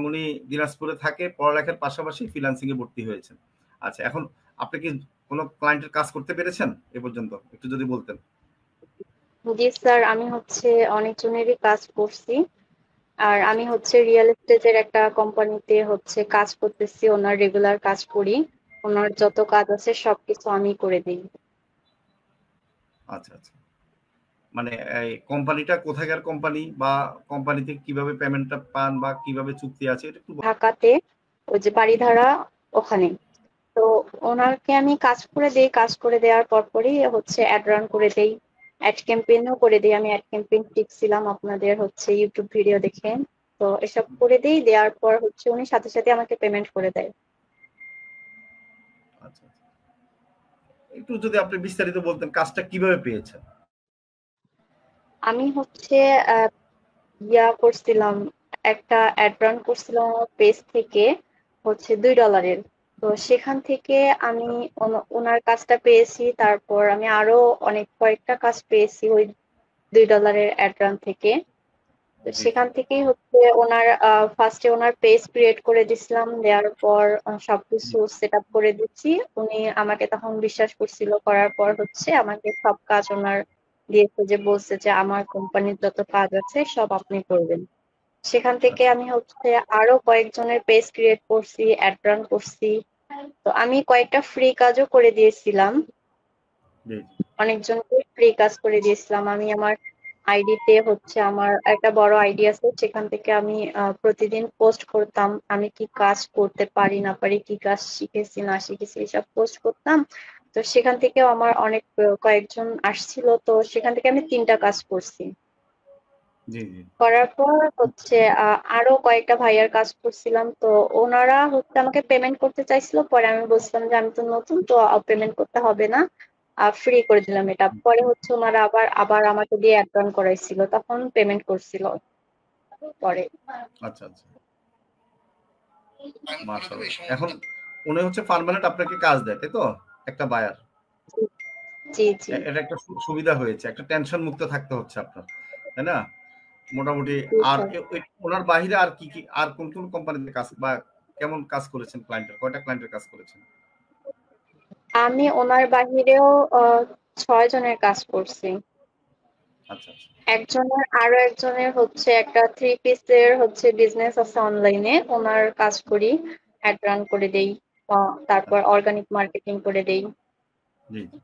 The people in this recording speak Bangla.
উনি দিনাজপুরে থাকে, পড়ালেখার পাশাপাশি ফ্রিল্যান্সিং এ ভর্তি হয়েছেন। আচ্ছা, এখন আপনি কি কোনো ক্লায়েন্টের কাজ করতে পেরেছেন এ পর্যন্ত? একটু যদি বলতেন। জি স্যার, আমি হচ্ছে অনেকজনেরই কাজ করছি। আর আমি হচ্ছে রিয়েল এস্টেটের একটা কোম্পানিতে হচ্ছে কাজ করতেছি, ওনার রেগুলার কাজ করি। ওনার যত কাজ আছে সবকিছু আমি করে দিই। আচ্ছা, আচ্ছা। মানে এই কোম্পানিটা কোথাকার কোম্পানি, বা কোম্পানিতে কিভাবে পেমেন্টটা পান, বা কিভাবে চুক্তি আছে, এটা একটু ঢাকাতে, ওই যে বাড়িধারা, ওখানে। তো ওনাকে আমি কাজ করে দেই, কাজ করে দেওয়ার পরপরই হচ্ছে অ্যাড রান করে দেই, অ্যাড ক্যাম্পেইনও করে দেই। আমি অ্যাড ক্যাম্পেইন শিখছিলাম আপনাদের হচ্ছে ইউটিউব ভিডিও দেখে। তো এসব করে দেই, দেওয়ার পর হচ্ছে উনি সাথে সাথে আমাকে পেমেন্ট করে দেয়। আচ্ছা, আচ্ছা। একটু যদি আপনি বিস্তারিত বলতেন কাজটা কিভাবে পেয়েছেন। আমি হচ্ছে করছিলাম, একটা অ্যাড রান করছিলাম আমার পেজ থেকে, হচ্ছে $2। তো সেখান থেকে আমি ওনার কাজটা পেয়েছি। তারপর আমি আরো অনেক কয়েকটা কাজ পেয়েছি ওই $2 অ্যাড রান থেকে। তো জি, জি। সেখান থেকেই হচ্ছে ওনার ফার্স্টে ওনার পেজ ক্রিয়েট করে দিছিলাম, দেওয়ার পর জি, সবকিছু সেট আপ করে দিচ্ছি। উনি আমাকে তখন বিশ্বাস করছিল, করার পর হচ্ছে আমাকে সব কাজ ওনার দিয়েছে, যে বলছে যে আমার কোম্পানির যত কাজ আছে সব আপনি করবেন। সেখান থেকে আচ্ছা। আমি হচ্ছে আরো কয়েকজনের পেজ ক্রিয়েট করছি, অ্যাড রান করছি। তো আমি কয়েকটা ফ্রি কাজও করে দিয়েছিলাম, জি, অনেকজনকে ফ্রি কাজ করে দিয়েছিলাম। আমি আমার আইডিতে হচ্ছে, আমার একটা বড় আইডি আছে, সেখান থেকে আমি প্রতিদিন পোস্ট করতাম আমি কি কাজ করতে পারি না পারি, কি কাজ শিখেছি না শিখেছি, এসব পোস্ট করতাম। তো সেখান থেকেও আমার অনেক কয়েকজন আসছিল, তো সেখান থেকে আমি 3টা কাজ করছি। জি, জি, করার পর হচ্ছে আরো কয়েকটা ভাইয়ার কাজ করছিলাম। তো ওনারা হচ্ছে আমাকে পেমেন্ট করতে চাইছিল, পরে আমি বলছিলাম যে আমি তো নতুন, তো পেমেন্ট করতে হবে না, ফ্রি করে দিলাম এটা। পরে হচ্ছে ওনারা আবার আবার আমাকে দিয়ে অ্যাড রান করাইছিল, তখন পেমেন্ট করছিল পরে। আচ্ছা, আচ্ছা। মাশাআল্লাহ। এখন উনি হচ্ছে পার্মানেন্ট আপনাকে কাজ দেয়, তাই তো? একটা বায়ার। জি জি। এটা একটা সুবিধা হয়েছে। একটা টেনশন মুক্ত থাকতে হচ্ছে আপনার। তাই না? মোটামুটি। জি আর স্যার। ওনার বাহিরে আর কি, কি আর কোন, কোন কোম্পানিতে কাজ, বা কেমন কাজ করেছেন ক্লায়েন্টের? কয়টা ক্লায়েন্টের কাজ করেছেন? আমি ওনার বাহিরেও 6 জনের কাজ করছি। আচ্ছা, আচ্ছা। আরো একজনের হচ্ছে একটা 3 পিসের হচ্ছে বিজনেস আছে অনলাইনে, ওনার কাজ করি, অ্যাড রান করে দেই, তারপর আচ্ছা। অর্গানিক মার্কেটিং করে দেই। জি, জি।